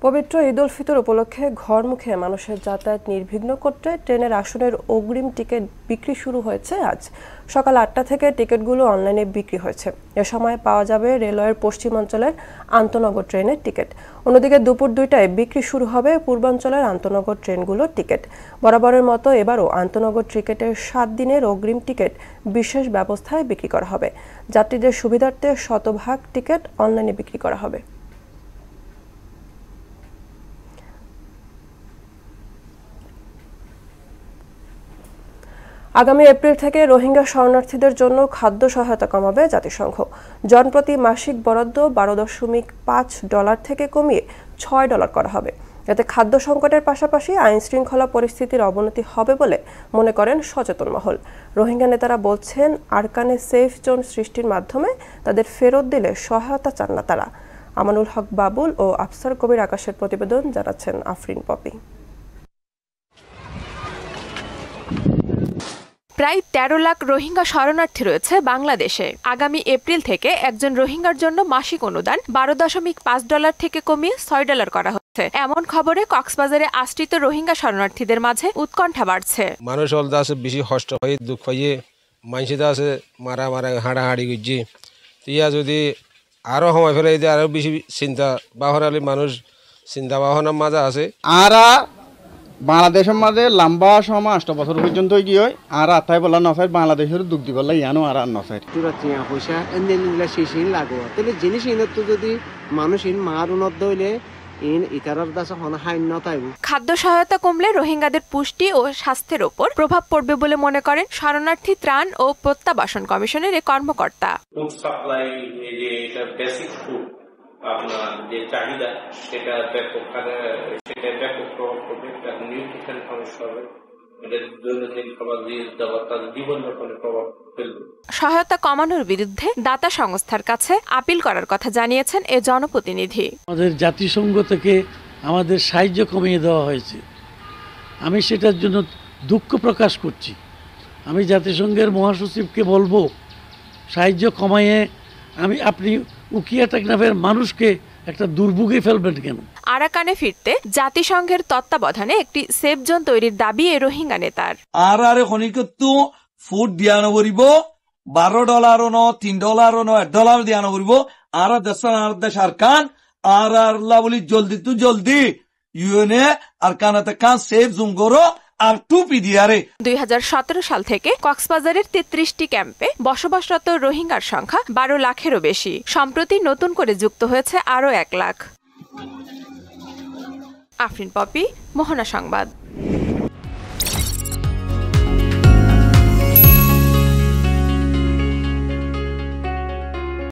পবিত্র ঈদ উল ফিতর উপলক্ষে ঘরমুখে মানুষের যাতায়াত নির্বিঘ্ন করতে ট্রেনের আসনের অগ্রিম টিকিট বিক্রি শুরু হয়েছে আজ সকাল ৮টা থেকে টিকিটগুলো অনলাইনে বিক্রি হয়েছে। এ সময় পাওয়া যাবে রেলওয়ের পশ্চিমাঞ্চলের আন্তনগর ট্রেনের টিকিট। অন্যদিকে দুপুর ২টায় বিক্রি শুরু হবে পূর্বাঞ্চলের আন্তনগর ট্রেনগুলোর টিকিট। বরাবরের মতো এবারও আন্তনগর টিকিটের ৭ দিনের অগ্রিম টিকিট বিশেষ ব্যবস্থায় বিক্রি করা হবে। যাত্রীদের সুবিধার্থে শতভাগ টিকিট অনলাইনে বিক্রি করা হবে। আগামী এপ্রিল থেকে রোহিঙ্গা শরণার্থীদের জন্য খাদ্য সহায়তা কমাবে জাতিসংঘ। জনপ্রতি মাসিক বরাদ্দ $12.5 থেকে কমিয়ে $6 করা হবে। এতে খাদ্য সংকটের পাশাপাশি আইন শৃঙ্খলা পরিস্থিতির অবনতি হবে বলে মনে করেন সচেতন মহল। রোহিঙ্গা নেতারা বলছেন, আরকানে সেফ জোন সৃষ্টির মাধ্যমে তাদের ফেরত দিলে সহায়তা চান না তারা। আমানুল হক বাবুল ও আফসার কবির আকাশের প্রতিবেদন, জানাচ্ছেন আফরিন পপি। প্রায় ১৩ লাখ রোহিঙ্গা শরণার্থী রয়েছে বাংলাদেশে। আগামী এপ্রিল থেকে একজন রোহিঙ্গার জন্য মাসিক অনুদান $12.5 থেকে কমিয়ে $6 করা হচ্ছে। এমন খবরে কক্সবাজারে আশ্রিত রোহিঙ্গা শরণার্থীদের মাঝে উৎকণ্ঠা বাড়ছে। মানুষ অলদা আছে বেশি কষ্ট হয়, দুঃখ হয়ে মানুষটা আছে মারা হাঁড়াহাঁড়ি করছে। ইয়া যদি আরো সময় ফেলে দিয়ে আরো বেশি চিন্তা বাহরালি মানুষ চিন্তা ভাবনার মাঝে আছে। বাংলাদেশের মাঝে লম্বা সময় 8 বছর পর্যন্ত গিয়ে আর আত্মাই বলা নফাই বাংলাদেশের দুঃখ দি বললে ইয়ানো আর নফাই পয়সা এনে শেষ লাগো তাহলে জিনিস তো যদি মানুষ মার উন্নত হইলে খাদ্য সহায়তা কমলে রোহিঙ্গাদের পুষ্টি ও স্বাস্থ্যের ওপর প্রভাব পড়বে বলে মনে করেন শরণার্থী ত্রাণ ও প্রত্যাবাসন কমিশনের এই কর্মকর্তা। আপনার যে চাহিদা সেটা ব্যাপক প্রভাব পড়বে, নিউট্রিশন সমস্যা হবে, দৈনন্দিন খাবার তাদের জীবনযাপনে প্রভাব ফেলবে। সহায়তা কমানোর বিরুদ্ধে দাতা সংস্থার কাছে আপিল করার কথা জানিয়েছেন এ জনপ্রতিনিধি। আমাদের জাতিসংঘ থেকে আমাদের সাহায্য কমিয়ে দেওয়া হয়েছে। আমি সেটার জন্য দুঃখ প্রকাশ করছি। আমি জাতিসংঘের মহাসচিবকে বলবো সাহায্য কমাইয়ে আপনি উকিয়া টেকনাফের মানুষকে একটা দুর্ভোগে ফেলবেন কেন? আরাকানে ফিরতে জাতিসংঘের তত্ত্বাবধানে একটি সেফ জোন তৈরির দাবি এ রোহিঙ্গা নেতার। আরে খনিকত্ব ফুড দিয়ানো করিব $12 ন $3 ন $1 দিয়ানো করিব আর দেশ আরকান আর বলি জলদি ইউএনএ আরকানাতে কান সেফ জোন করো আর 2017 সাল থেকে কক্সবাজারের 33টি ক্যাম্পে বসবাসরত রোহিঙ্গার সংখ্যা 12 লাখেরও বেশি। সম্প্রতি নতুন করে যুক্ত হয়েছে আরও 1 লাখ। আফরিন পপি, মোহনা সংবাদ।